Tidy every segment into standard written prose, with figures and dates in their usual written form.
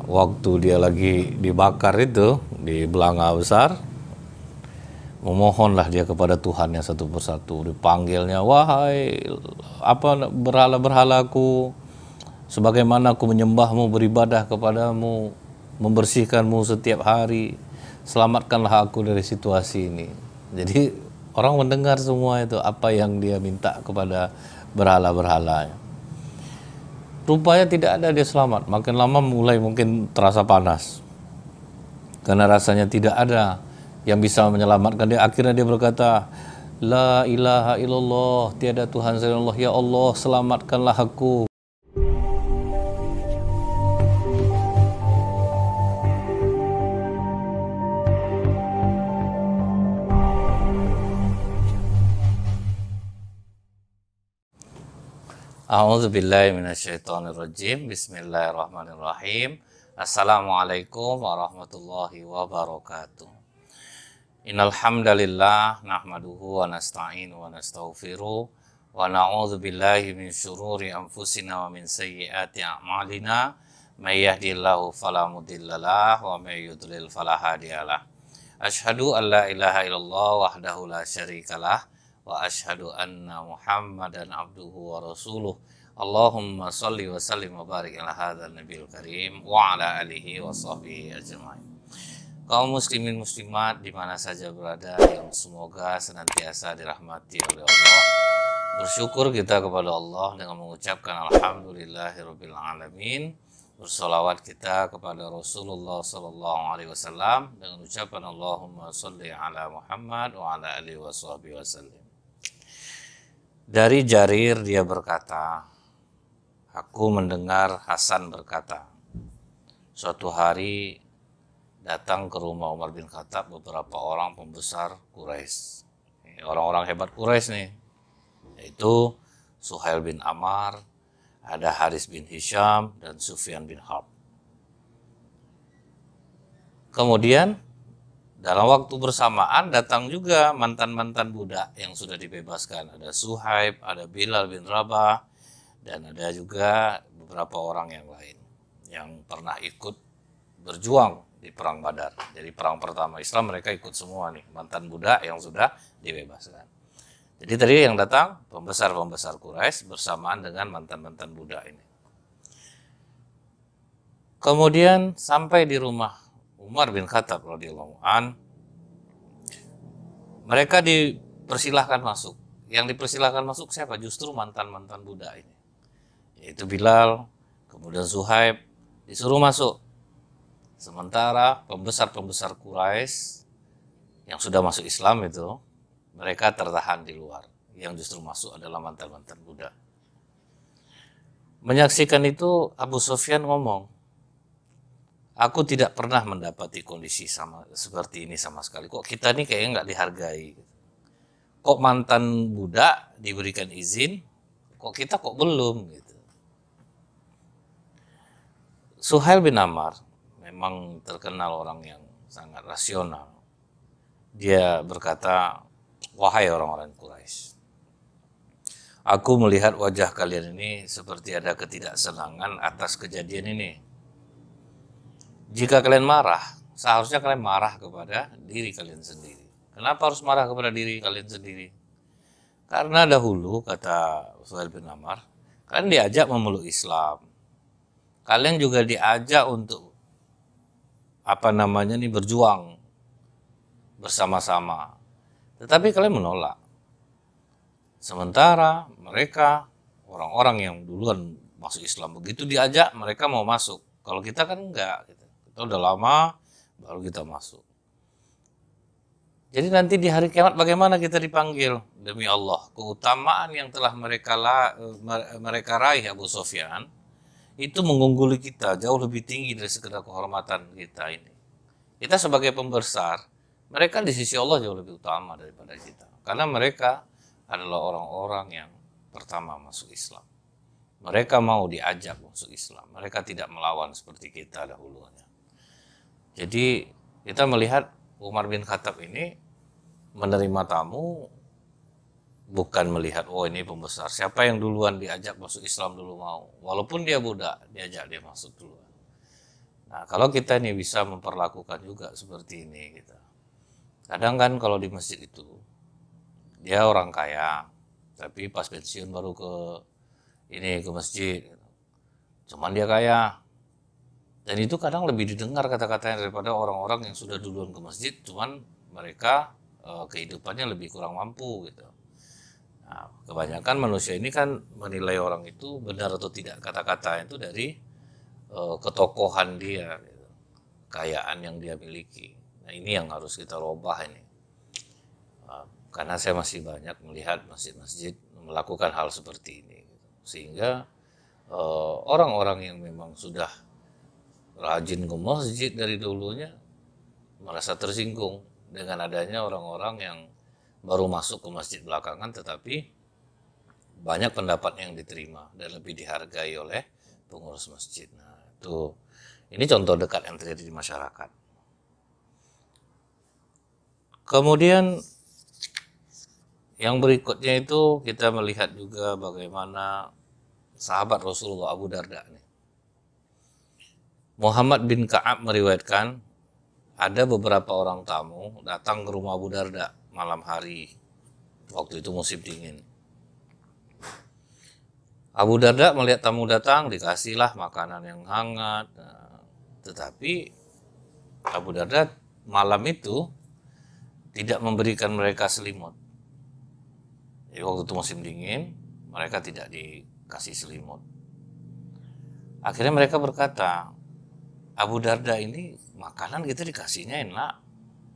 Waktu dia lagi dibakar itu di belanga besar, memohonlah dia kepada Tuhannya satu persatu. Dipanggilnya, wahai apa berhala-berhalaku, sebagaimana aku menyembahmu, beribadah kepadamu, membersihkanmu setiap hari, selamatkanlah aku dari situasi ini. Jadi orang mendengar semua itu apa yang dia minta kepada berhala-berhalanya. Rupanya tidak ada dia selamat. Makin lama mulai mungkin terasa panas. Karena rasanya tidak ada yang bisa menyelamatkan dia. Akhirnya dia berkata, La ilaha illallah, tiada Tuhan selain Allah. Ya Allah, selamatkanlah aku. A'udzubillahi minasyaitonirrajim. Bismillahirrahmanirrahim. Assalamualaikum warahmatullahi wabarakatuh. Innal hamdalillah nahmaduhu wa nasta'inu wa nastaghfiruh wa na'udzubillahi min syururi anfusina wa min sayyiati a'malina. May yahdihillahu fala mudhillalah wa may yudlil fala hadiyalah. Asyhadu an la ilaha illallah wahdahu la syarikalah wa asyhadu anna Muhammadan abduhu wa rasuluh. Allahumma shalli wa sallim wa barik ala hadzal nabiyil karim wa ala alihi wa sahbihi ajmain. Kaum muslimin muslimat di mana saja berada, yang semoga senantiasa dirahmati oleh Allah. Bersyukur kita kepada Allah dengan mengucapkan alhamdulillahirabbil alamin. Bersolawat kita kepada Rasulullah sallallahu alaihi wasallam dengan ucapan Allahumma shalli ala Muhammad wa ala alihi washabihi wasallam. Dari Jarir dia berkata, aku mendengar Hasan berkata, suatu hari datang ke rumah Umar bin Khattab beberapa orang pembesar Quraisy. Orang-orang hebat Quraisy nih, yaitu Suhail bin Amr, ada Haris bin Hisham, dan Sufyan bin Harb. Kemudian dalam waktu bersamaan datang juga mantan-mantan budak yang sudah dibebaskan. Ada Suhaib, ada Bilal bin Rabah, dan ada juga beberapa orang yang lain yang pernah ikut berjuang di Perang Badar. Jadi perang pertama Islam mereka ikut semua nih, mantan budak yang sudah dibebaskan. Jadi tadi yang datang pembesar-pembesar Quraisy bersamaan dengan mantan-mantan budak ini. Kemudian sampai di rumah Umar bin Khattab radhiyallahu an, mereka dipersilahkan masuk. Yang dipersilahkan masuk siapa? Justru mantan-mantan budak ini, yaitu Bilal, kemudian Suhaib disuruh masuk. Sementara pembesar-pembesar Quraisy yang sudah masuk Islam itu, mereka tertahan di luar. Yang justru masuk adalah mantan-mantan budak. Menyaksikan itu Abu Sufyan ngomong, aku tidak pernah mendapati kondisi seperti ini sama sekali. Kok kita nih kayaknya nggak dihargai. Kok mantan budak diberikan izin, kok kita kok belum gitu. Suhail bin Amr memang terkenal orang yang sangat rasional. Dia berkata, wahai orang-orang Quraisy, aku melihat wajah kalian ini seperti ada ketidaksenangan atas kejadian ini. Jika kalian marah, seharusnya kalian marah kepada diri kalian sendiri. Kenapa harus marah kepada diri kalian sendiri? Karena dahulu, kata Suhail bin Amr, kalian diajak memeluk Islam. Kalian juga diajak untuk berjuang bersama-sama. Tetapi kalian menolak. Sementara mereka, orang-orang yang duluan masuk Islam, begitu diajak mereka mau masuk. Kalau kita kan enggak gitu. Kita udah lama baru kita masuk. Jadi nanti di hari kiamat bagaimana kita dipanggil? Demi Allah, keutamaan yang telah mereka raih Abu Sufyan itu mengungguli kita jauh lebih tinggi dari sekedar kehormatan kita ini. Kita sebagai pembesar, mereka di sisi Allah jauh lebih utama daripada kita. Karena mereka adalah orang-orang yang pertama masuk Islam. Mereka mau diajak masuk Islam. Mereka tidak melawan seperti kita dahulunya. Jadi kita melihat Umar bin Khattab ini menerima tamu bukan melihat, oh ini pembesar. Siapa yang duluan diajak masuk Islam dulu mau. Walaupun dia budak, diajak dia masuk duluan. Nah, kalau kita ini bisa memperlakukan juga seperti ini gitu. Kadang kan kalau di masjid itu dia orang kaya, tapi pas pensiun baru ke masjid. Cuman dia kaya. Dan itu kadang lebih didengar kata-katanya daripada orang-orang yang sudah duluan ke masjid, cuman mereka kehidupannya lebih kurang mampu gitu. Nah, kebanyakan manusia ini kan menilai orang itu benar atau tidak kata-kata itu dari ketokohan dia, gitu, kekayaan yang dia miliki. Nah, ini yang harus kita robah ini. Karena saya masih banyak melihat masjid-masjid melakukan hal seperti ini, gitu. Sehingga orang-orang yang memang sudah rajin ke masjid dari dulunya merasa tersinggung dengan adanya orang-orang yang baru masuk ke masjid belakangan, tetapi banyak pendapat yang diterima dan lebih dihargai oleh pengurus masjid. Nah, ini contoh dekat yang terjadi di masyarakat. Kemudian yang berikutnya itu kita melihat juga bagaimana sahabat Rasulullah Abu Darda nih. Muhammad bin Ka'ab meriwayatkan ada beberapa orang tamu datang ke rumah Abu Darda malam hari. Waktu itu musim dingin. Abu Darda melihat tamu datang, dikasihlah makanan yang hangat. Nah, tetapi Abu Darda malam itu tidak memberikan mereka selimut. Jadi waktu itu musim dingin, mereka tidak dikasih selimut. Akhirnya mereka berkata, Abu Darda ini makanan kita dikasihnya enak,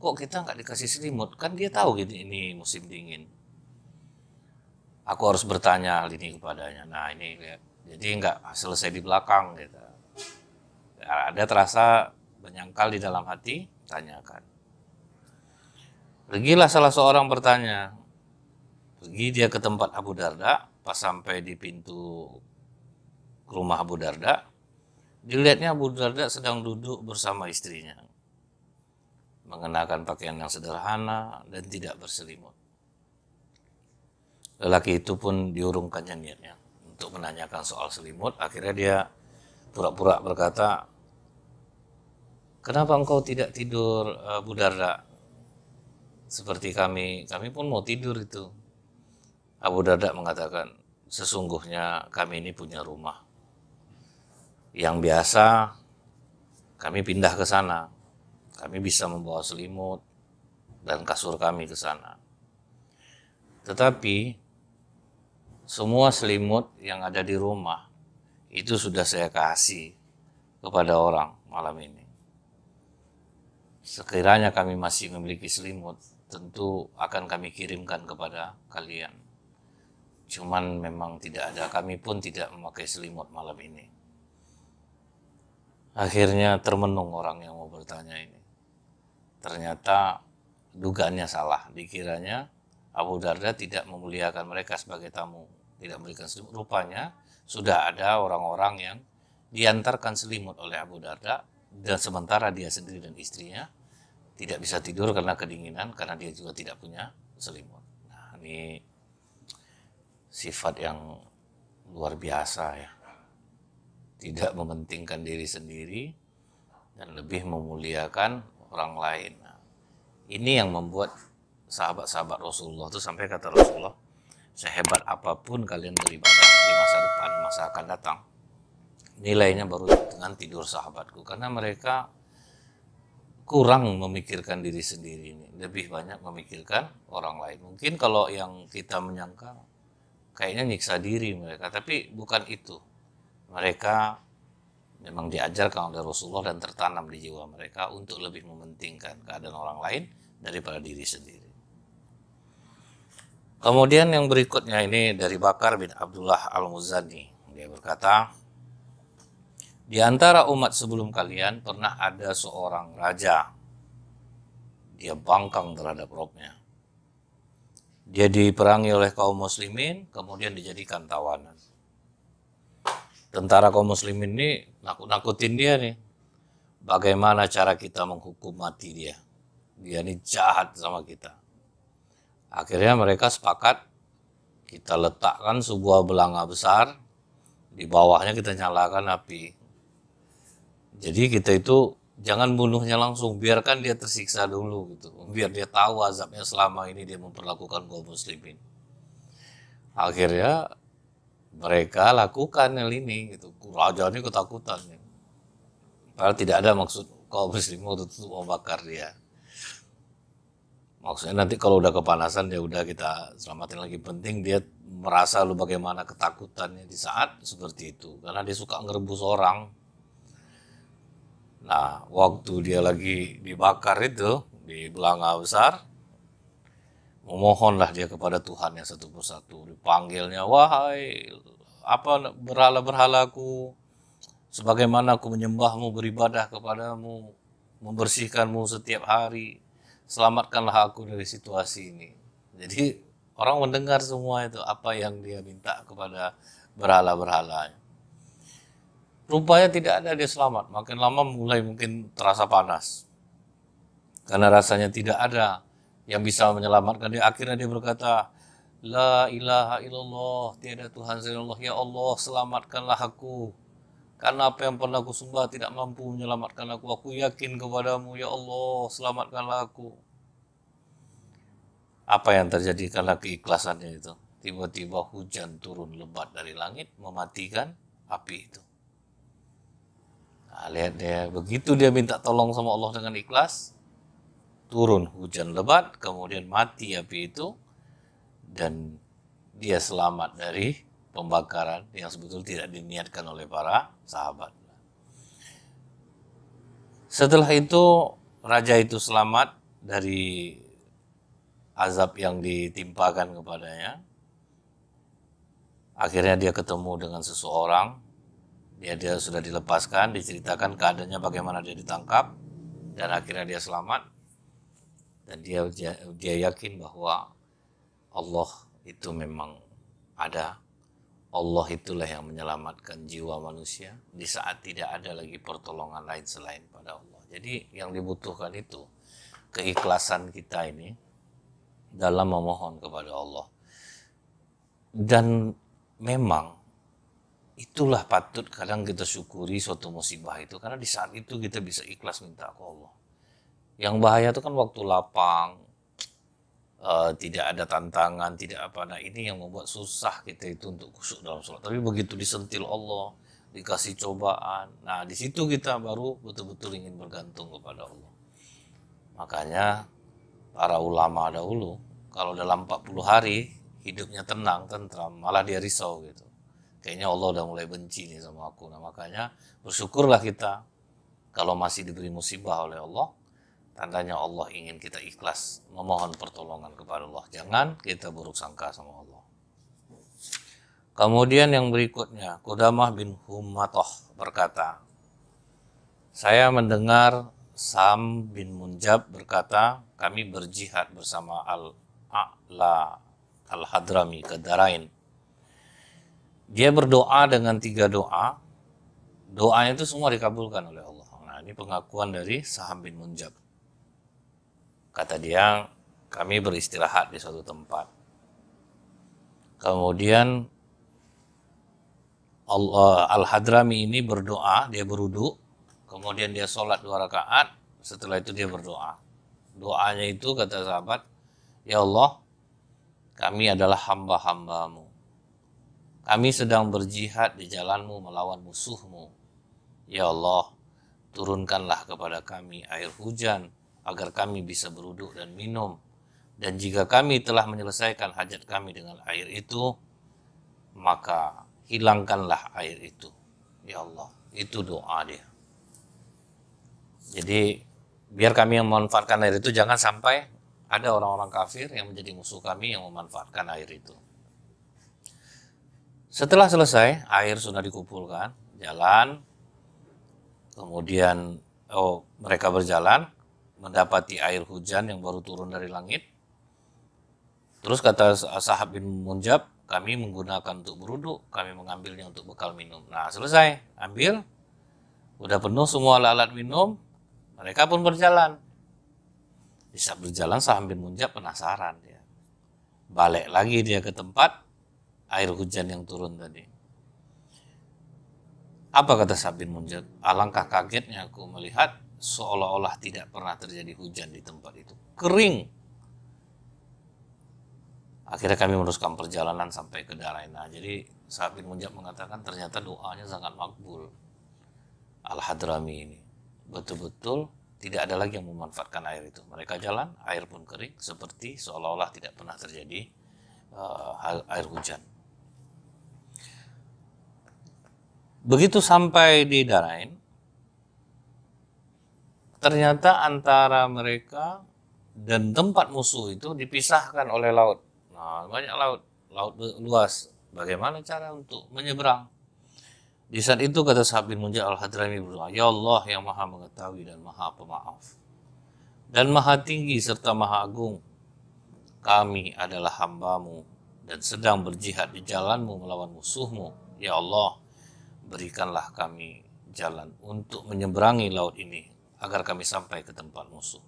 kok kita nggak dikasih selimut? Kan dia tahu gitu ini musim dingin. Aku harus bertanya hal ini kepadanya. Nah ini lihat, jadi nggak selesai di belakang gitu. Ada terasa menyangkal di dalam hati, tanyakan. Pergilah salah seorang bertanya. Pergi dia ke tempat Abu Darda, pas sampai di pintu rumah Abu Darda, dilihatnya Abu Darda sedang duduk bersama istrinya, mengenakan pakaian yang sederhana dan tidak berselimut. Lelaki itu pun diurungkannya niatnya untuk menanyakan soal selimut. Akhirnya dia pura-pura berkata, kenapa engkau tidak tidur Abu Darda? Seperti kami pun mau tidur itu. Abu Darda mengatakan, sesungguhnya kami ini punya rumah. Yang biasa kami pindah ke sana. Kami bisa membawa selimut dan kasur kami ke sana. Tetapi semua selimut yang ada di rumah itu sudah saya kasih kepada orang malam ini. Sekiranya kami masih memiliki selimut, tentu akan kami kirimkan kepada kalian. Cuman memang tidak ada, kami pun tidak memakai selimut malam ini. Akhirnya termenung orang yang mau bertanya ini. Ternyata dugaannya salah, dikiranya Abu Darda tidak memuliakan mereka sebagai tamu, tidak memberikan selimut. Rupanya sudah ada orang-orang yang diantarkan selimut oleh Abu Darda, dan sementara dia sendiri dan istrinya tidak bisa tidur karena kedinginan, karena dia juga tidak punya selimut. Nah, ini sifat yang luar biasa ya. Tidak mementingkan diri sendiri dan lebih memuliakan orang lain. Nah, ini yang membuat sahabat-sahabat Rasulullah itu sampai kata Rasulullah, sehebat apapun kalian beribadah di masa depan, masa akan datang, nilainya baru dengan tidur sahabatku. Karena mereka kurang memikirkan diri sendiri ini, lebih banyak memikirkan orang lain. Mungkin kalau yang kita menyangka kayaknya nyiksa diri mereka, tapi bukan itu. Mereka memang diajarkan oleh Rasulullah dan tertanam di jiwa mereka untuk lebih mementingkan keadaan orang lain daripada diri sendiri. Kemudian yang berikutnya ini dari Bakar bin Abdullah Al-Muzani. Dia berkata, di antara umat sebelum kalian pernah ada seorang raja. Dia bangkang terhadap robnya. Dia diperangi oleh kaum muslimin, kemudian dijadikan tawanan. Tentara kaum muslimin ini nakut-nakutin dia nih. Bagaimana cara kita menghukum mati dia? Dia ini jahat sama kita. Akhirnya mereka sepakat, kita letakkan sebuah belanga besar, di bawahnya kita nyalakan api. Jadi kita itu jangan bunuhnya langsung, biarkan dia tersiksa dulu gitu. Biar dia tahu azabnya selama ini dia memperlakukan kaum muslimin. Akhirnya mereka lakukan hal ini gitu. Raja ini ketakutan. Ya. Padahal tidak ada maksud kaum muslimin untuk membakar dia. Maksudnya nanti kalau udah kepanasan ya udah kita selamatin lagi. Penting dia merasa lu bagaimana ketakutannya di saat seperti itu. Karena dia suka ngerebus orang. Nah, waktu dia lagi dibakar itu di belanga besar, memohonlah dia kepada Tuhan yang satu persatu. Dipanggilnya, wahai apa berhala-berhalaku, sebagaimana aku menyembahmu, beribadah kepadamu, membersihkanmu setiap hari, selamatkanlah aku dari situasi ini. Jadi orang mendengar semua itu apa yang dia minta kepada berhala-berhala. Rupanya tidak ada dia selamat. Makin lama mulai mungkin terasa panas. Karena rasanya tidak ada yang bisa menyelamatkan dia. Akhirnya dia berkata, La ilaha illallah, tiada Tuhan selain Allah. Ya Allah, selamatkanlah aku. Karena apa yang pernah aku sembah tidak mampu menyelamatkan aku. Aku yakin kepadamu, ya Allah, selamatkanlah aku. Apa yang terjadi karena keikhlasannya itu? Tiba-tiba hujan turun lebat dari langit, mematikan api itu. Nah, lihat dia, begitu dia minta tolong sama Allah dengan ikhlas, turun hujan lebat, kemudian mati api itu, dan dia selamat dari pembakaran yang sebetulnya tidak diniatkan oleh para sahabat. Setelah itu, raja itu selamat dari azab yang ditimpakan kepadanya. Akhirnya dia ketemu dengan seseorang. Dia sudah dilepaskan, diceritakan keadaannya bagaimana dia ditangkap, dan akhirnya dia selamat. Dan dia yakin bahwa Allah itu memang ada. Allah itulah yang menyelamatkan jiwa manusia di saat tidak ada lagi pertolongan lain selain pada Allah. Jadi yang dibutuhkan itu keikhlasan kita ini dalam memohon kepada Allah. Dan memang itulah patut kadang kita syukuri suatu musibah itu, karena di saat itu kita bisa ikhlas minta ke Allah. Yang bahaya itu kan waktu lapang, tidak ada tantangan, tidak apa. Nah ini yang membuat susah kita itu untuk khusyuk dalam sholat. Tapi begitu disentil Allah, dikasih cobaan, nah di situ kita baru betul-betul ingin bergantung kepada Allah. Makanya para ulama dahulu kalau dalam 40 hari hidupnya tenang, tentram, malah dia risau gitu. Kayaknya Allah udah mulai benci nih sama aku. Nah makanya bersyukurlah kita kalau masih diberi musibah oleh Allah. Tandanya Allah ingin kita ikhlas memohon pertolongan kepada Allah. Jangan kita buruk sangka sama Allah. Kemudian yang berikutnya, Qudamah bin Humatoh berkata, saya mendengar Sam bin Munjab berkata, kami berjihad bersama Al-A'la Al-Hadrami ke Darain. Dia berdoa dengan 3 doa. Doanya itu semua dikabulkan oleh Allah. Nah, ini pengakuan dari Saham bin Munjab. Kata dia, kami beristirahat di suatu tempat. Kemudian Al-Hadrami ini berdoa, dia berwudu. Kemudian dia sholat 2 rakaat. Setelah itu dia berdoa. Doanya itu kata sahabat, ya Allah, kami adalah hamba-hambamu. Kami sedang berjihad di jalanmu melawan musuhmu. Ya Allah, turunkanlah kepada kami air hujan agar kami bisa berwudu dan minum. Dan jika kami telah menyelesaikan hajat kami dengan air itu, maka hilangkanlah air itu. Ya Allah, itu doa dia. Jadi biar kami yang memanfaatkan air itu, jangan sampai ada orang-orang kafir yang menjadi musuh kami yang memanfaatkan air itu. Setelah selesai, air sudah dikumpulkan, jalan, kemudian mereka berjalan, mendapati air hujan yang baru turun dari langit. Terus kata Sahab bin Munjab, kami menggunakan untuk berwudu, kami mengambilnya untuk bekal minum. Nah selesai, ambil, udah penuh semua alat-alat minum, mereka pun berjalan. Di saat berjalan, Sahab bin Munjab penasaran dia. Balik lagi dia ke tempat air hujan yang turun tadi. Apa kata Sa'ad bin Munjab? Alangkah kagetnya aku melihat seolah-olah tidak pernah terjadi hujan di tempat itu. Kering. Akhirnya kami meneruskan perjalanan sampai ke Daraina. Jadi Sa'ad bin Munjab mengatakan ternyata doanya sangat makbul. Al-Hadrami ini betul-betul tidak ada lagi yang memanfaatkan air itu. Mereka jalan, air pun kering, seperti seolah-olah tidak pernah terjadi air hujan. Begitu sampai di Darain, ternyata antara mereka dan tempat musuh itu dipisahkan oleh laut. Nah, banyak laut luas. Bagaimana cara untuk menyeberang? Di saat itu kata Sa'ad bin Munjab Al-Hadrami berdoa, Ya Allah yang maha mengetahui dan maha pemaaf dan maha tinggi serta maha agung, kami adalah hambamu dan sedang berjihad di jalanmu melawan musuhmu. Ya Allah, berikanlah kami jalan untuk menyeberangi laut ini agar kami sampai ke tempat musuh.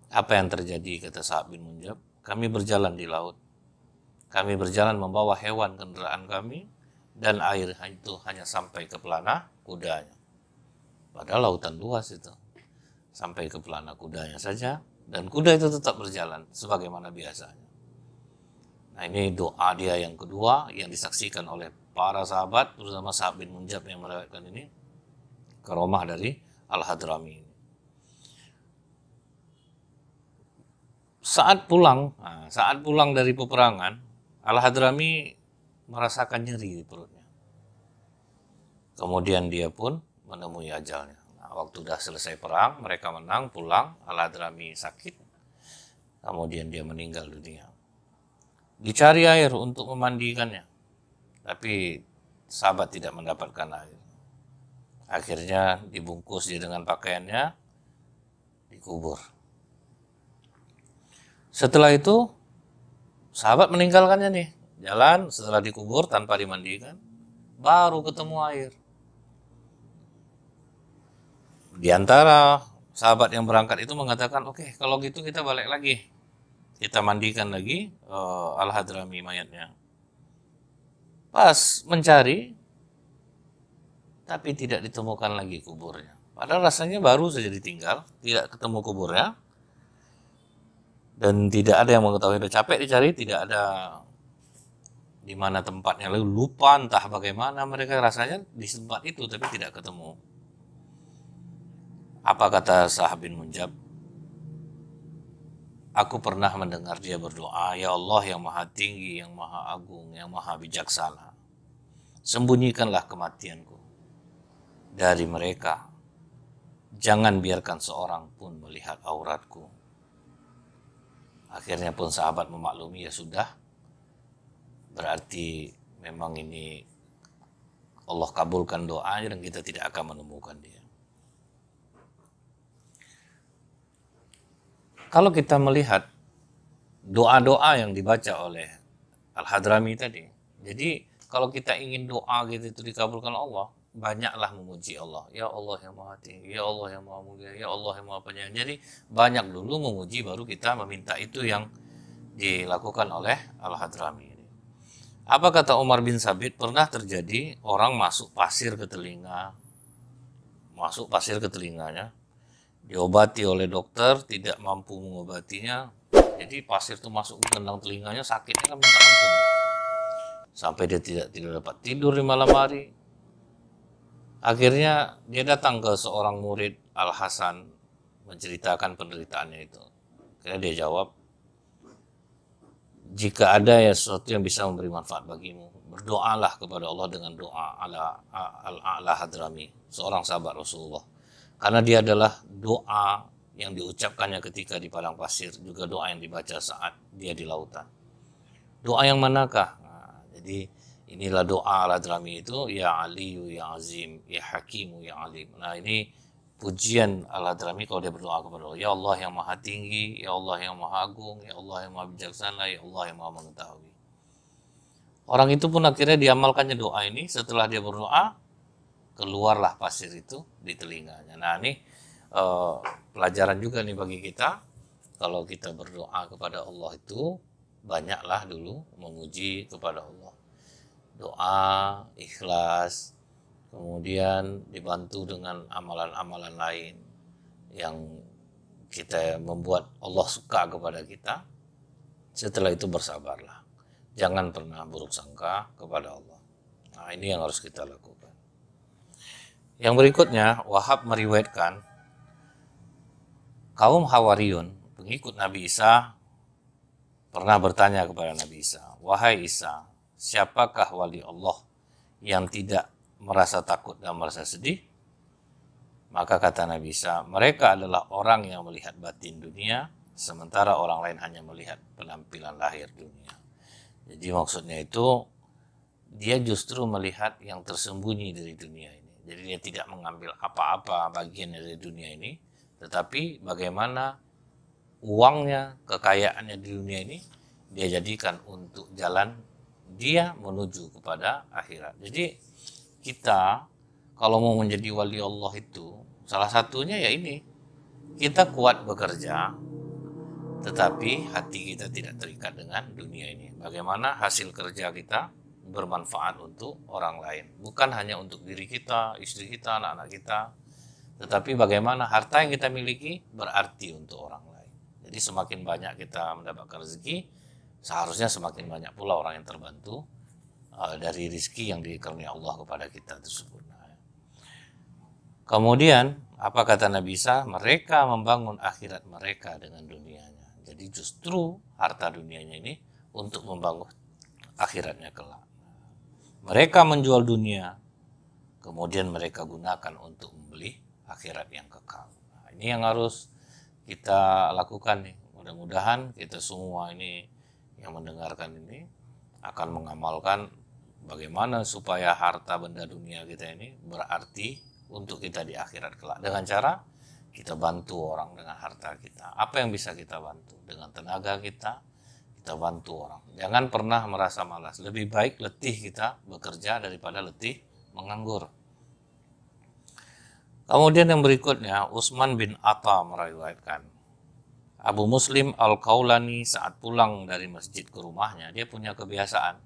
Apa yang terjadi kata Sa'ad bin Munjab? Kami berjalan di laut. Kami berjalan membawa hewan kendaraan kami dan air itu hanya sampai ke pelana kudanya. Padahal lautan luas itu. Sampai ke pelana kudanya saja dan kuda itu tetap berjalan sebagaimana biasanya. Nah, ini doa dia yang kedua yang disaksikan oleh para sahabat, terutama Sa'ad bin Munjab yang meriwayatkan ini, karomah dari Al-Hadrami. Saat pulang dari peperangan, Al-Hadrami merasakan nyeri di perutnya. Kemudian dia pun menemui ajalnya. Nah, waktu sudah selesai perang, mereka menang, pulang, Al-Hadrami sakit. Kemudian dia meninggal dunia. Dicari air untuk memandikannya, tapi sahabat tidak mendapatkan air. Akhirnya dibungkus dia dengan pakaiannya, dikubur. Setelah itu, sahabat meninggalkannya nih. Jalan setelah dikubur tanpa dimandikan, baru ketemu air. Di antara sahabat yang berangkat itu mengatakan, oke, kalau gitu kita balik lagi. Kita mandikan lagi Al-Hadrami mayatnya. Pas mencari, tapi tidak ditemukan lagi kuburnya. Padahal rasanya baru saja ditinggal, tidak ketemu kuburnya. Dan tidak ada yang mengetahui, udah capek dicari, tidak ada di mana tempatnya, lalu lupa entah bagaimana mereka rasanya di tempat itu tapi tidak ketemu. Apa kata Sa'ad bin Munjab? Aku pernah mendengar dia berdoa, Ya Allah yang maha tinggi, yang maha agung, yang maha bijaksana, sembunyikanlah kematianku dari mereka. Jangan biarkan seorang pun melihat auratku. Akhirnya pun sahabat memaklumi, ya sudah, berarti memang ini Allah kabulkan doanya dan kita tidak akan menemukan dia. Kalau kita melihat doa-doa yang dibaca oleh Al-Hadrami tadi, jadi kalau kita ingin doa gitu itu dikabulkan Allah, banyaklah memuji Allah. Ya Allah yang maha tinggi, Ya Allah yang maha mulia, Ya Allah yang maha penyayang. Jadi banyak dulu memuji, baru kita meminta itu yang dilakukan oleh Al-Hadrami. Apa kata Umar bin Sabit? Pernah terjadi orang masuk pasir ke telinganya, diobati oleh dokter, tidak mampu mengobatinya, jadi pasir itu masuk ke gendang telinganya, sakitnya kan minta ampun. Sampai dia tidak dapat tidur di malam hari. Akhirnya dia datang ke seorang murid Al-Hasan menceritakan penderitaannya itu. Akhirnya dia jawab, jika ada ya sesuatu yang bisa memberi manfaat bagimu, berdoalah kepada Allah dengan doa Al-Hadrami, seorang sahabat Rasulullah. Karena dia adalah doa yang diucapkannya ketika di padang pasir, juga doa yang dibaca saat dia di lautan. Doa yang manakah? Nah, jadi inilah doa Al-Hadrami itu, Ya Aliyu, Ya Azim, Ya Hakimu, Ya Alim. Nah, ini pujian Al-Hadrami kalau dia berdoa kepada Allah. Ya Allah yang maha tinggi, Ya Allah yang maha agung, Ya Allah yang maha bijaksana, Ya Allah yang maha mengetahui. Orang itu pun akhirnya diamalkannya doa ini. Setelah dia berdoa, keluarlah pasir itu di telinganya. Nah, ini pelajaran juga nih bagi kita. Kalau kita berdoa kepada Allah itu, banyaklah dulu memuji kepada Allah. Doa, ikhlas, kemudian dibantu dengan amalan-amalan lain yang kita membuat Allah suka kepada kita. Setelah itu bersabarlah. Jangan pernah buruk sangka kepada Allah. Nah, ini yang harus kita lakukan. Yang berikutnya, Wahab meriwayatkan kaum Hawariyun, pengikut Nabi Isa, pernah bertanya kepada Nabi Isa, "Wahai Isa, siapakah wali Allah yang tidak merasa takut dan merasa sedih?" Maka kata Nabi Isa, "Mereka adalah orang yang melihat batin dunia, sementara orang lain hanya melihat penampilan lahir dunia." Jadi maksudnya itu, dia justru melihat yang tersembunyi dari dunia ini. Jadi dia tidak mengambil apa-apa bagian dari dunia ini, tetapi bagaimana uangnya, kekayaannya di dunia ini, dia jadikan untuk jalan dia menuju kepada akhirat. Jadi kita kalau mau menjadi wali Allah itu, salah satunya ya ini, kita kuat bekerja, tetapi hati kita tidak terikat dengan dunia ini. Bagaimana hasil kerja kita bermanfaat untuk orang lain, bukan hanya untuk diri kita, istri kita, anak-anak kita, tetapi bagaimana harta yang kita miliki berarti untuk orang lain. Jadi semakin banyak kita mendapatkan rezeki, seharusnya semakin banyak pula orang yang terbantu dari rezeki yang dikaruniai Allah kepada kita tersebut. Kemudian apa kata Nabi Isa? Mereka membangun akhirat mereka dengan dunianya. Jadi justru harta dunianya ini untuk membangun akhiratnya kelak. Mereka menjual dunia, kemudian mereka gunakan untuk membeli akhirat yang kekal. Nah, ini yang harus kita lakukan nih. Mudah-mudahan kita semua ini yang mendengarkan ini akan mengamalkan bagaimana supaya harta benda dunia kita ini berarti untuk kita di akhirat kelak, dengan cara kita bantu orang dengan harta kita. Apa yang bisa kita bantu? Dengan tenaga kita bantu orang. Jangan pernah merasa malas. Lebih baik letih kita bekerja daripada letih menganggur. Kemudian yang berikutnya, Utsman bin Atta meriwayatkan, Abu Muslim Al-Qaulani saat pulang dari masjid ke rumahnya, dia punya kebiasaan.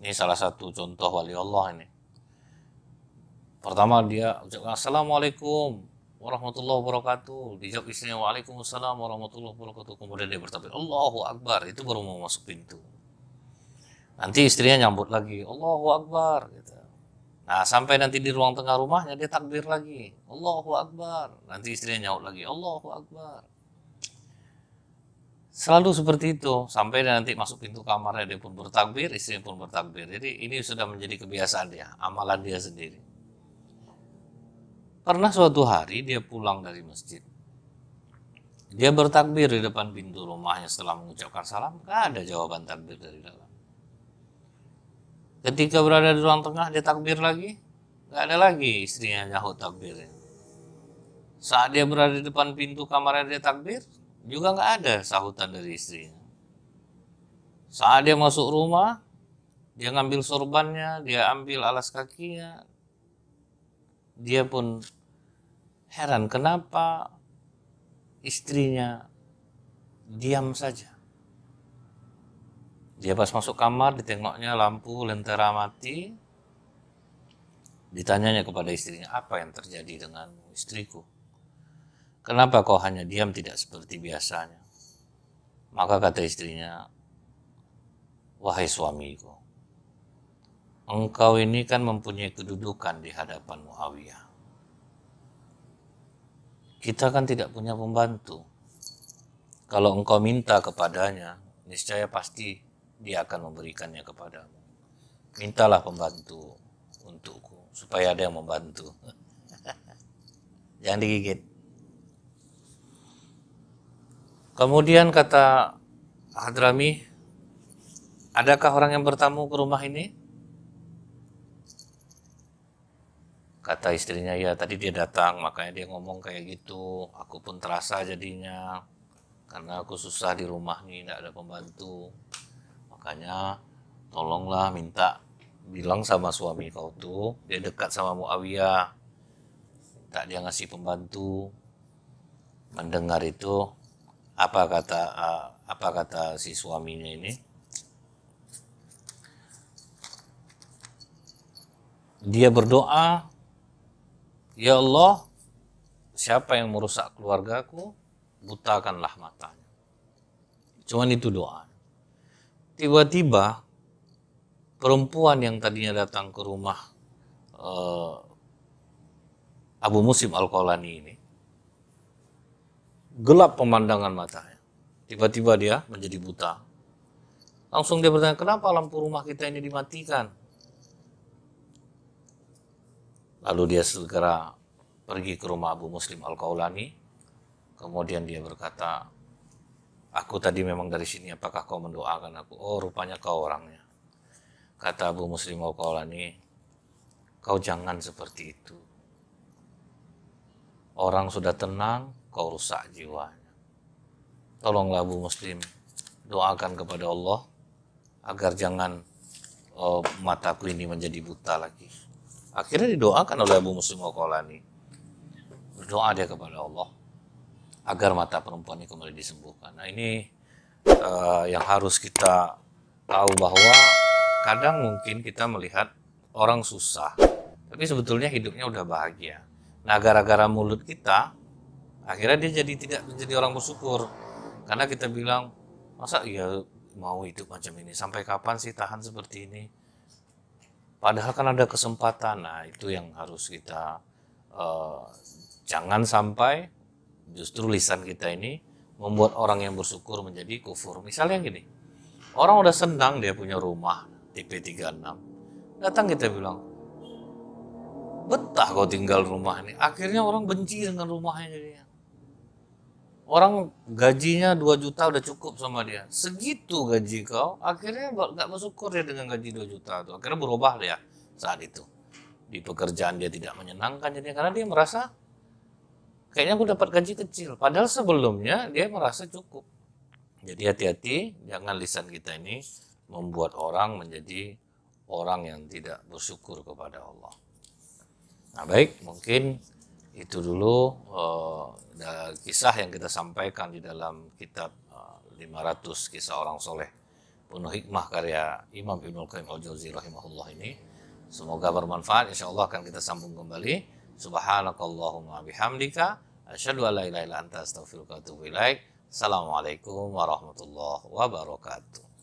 Ini salah satu contoh wali Allah ini. Pertama dia ucapkan Assalamualaikum warahmatullahi wabarakatuh. Dijawab istrinya Waalaikumsalam warahmatullahi wabarakatuh. Kemudian dia bertakbir Allahu Akbar. Itu baru mau masuk pintu. Nanti istrinya nyambut lagi Allahu Akbar gitu. Nah sampai nanti di ruang tengah rumahnya dia takbir lagi Allahu Akbar. Nanti istrinya nyaut lagi Allahu Akbar. Selalu seperti itu sampai nanti masuk pintu kamarnya dia pun bertakbir, istrinya pun bertakbir. Jadi ini sudah menjadi kebiasaan dia, amalan dia sendiri. Pernah suatu hari dia pulang dari masjid. Dia bertakbir di depan pintu rumahnya setelah mengucapkan salam. Gak ada jawaban takbir dari dalam. Ketika berada di ruang tengah dia takbir lagi. Gak ada lagi istrinya nyahut takbirnya. Saat dia berada di depan pintu kamarnya dia takbir. Juga gak ada sahutan dari istrinya. Saat dia masuk rumah. Dia ngambil sorbannya. Dia ambil alas kakinya. Dia pun heran kenapa istrinya diam saja. Dia pas masuk kamar ditengoknya lampu lentera mati. Ditanyanya kepada istrinya, apa yang terjadi dengan istriku? Kenapa kau hanya diam tidak seperti biasanya? Maka kata istrinya, wahai suamiku, engkau ini kan mempunyai kedudukan di hadapan Muawiyah. Kita kan tidak punya pembantu. Kalau engkau minta kepadanya, niscaya pasti dia akan memberikannya kepadamu. Mintalah pembantu untukku, supaya ada yang membantu. Jangan digigit. Kemudian kata Hadrami, adakah orang yang bertamu ke rumah ini? Kata istrinya, ya tadi dia datang, makanya dia ngomong kayak gitu. Aku pun terasa jadinya, karena aku susah di rumah nih, tidak ada pembantu. Makanya tolonglah minta, bilang sama suami kau tuh, dia dekat sama Muawiyah. Minta dia ngasih pembantu. Mendengar itu, apa kata si suaminya ini? dia berdoa, ya Allah, siapa yang merusak keluargaku, butakanlah matanya. Cuman itu doa. Tiba-tiba perempuan yang tadinya datang ke rumah Abu Muslim Al-Khawlani ini, gelap pemandangan matanya. Tiba-tiba dia menjadi buta. Langsung dia bertanya, kenapa lampu rumah kita ini dimatikan? Lalu dia segera pergi ke rumah Abu Muslim Al-Khawlani. Kemudian dia berkata, aku tadi memang dari sini, apakah kau mendoakan aku? Oh, rupanya kau orangnya. Kata Abu Muslim Al-Khawlani, kau jangan seperti itu. Orang sudah tenang, kau rusak jiwanya. Tolonglah Abu Muslim, doakan kepada Allah agar jangan mataku ini menjadi buta lagi. Akhirnya didoakan oleh Abu Muslim Al-Khawlani. Berdoa dia kepada Allah agar mata perempuan ini kembali disembuhkan. Nah, ini yang harus kita tahu, bahwa kadang mungkin kita melihat orang susah, tapi sebetulnya hidupnya udah bahagia. Nah, gara-gara mulut kita, akhirnya dia jadi tidak menjadi orang bersyukur. Karena kita bilang, masa ya mau hidup macam ini, sampai kapan sih tahan seperti ini? Padahal kan ada kesempatan. Nah, itu yang harus kita jangan sampai justru lisan kita ini membuat orang yang bersyukur menjadi kufur. Misalnya gini, orang udah senang dia punya rumah tipe 36, datang kita bilang, betah kau tinggal rumah ini. Akhirnya orang benci dengan rumahnya jadinya. Orang gajinya 2 juta udah cukup sama dia. Segitu gaji kau, akhirnya gak bersyukur dia dengan gaji 2 juta itu. Akhirnya berubah dia saat itu. Di pekerjaan dia tidak menyenangkan jadinya, karena dia merasa kayaknya aku dapat gaji kecil. Padahal sebelumnya dia merasa cukup. Jadi hati-hati, jangan lisan kita ini membuat orang menjadi orang yang tidak bersyukur kepada Allah. Nah, baik, mungkin itu dulu kisah yang kita sampaikan di dalam kitab 500 kisah orang soleh penuh hikmah karya Imam Ibnul Qayyim Al-Jauzi rahimahullah ini. Semoga bermanfaat. Insyaallah akan kita sambung kembali. Subhanakallahumma bihamdika asyhadu an la ilaha illa anta astaghfiruka wa atubu ilaik. Assalamualaikum warahmatullahi wabarakatuh.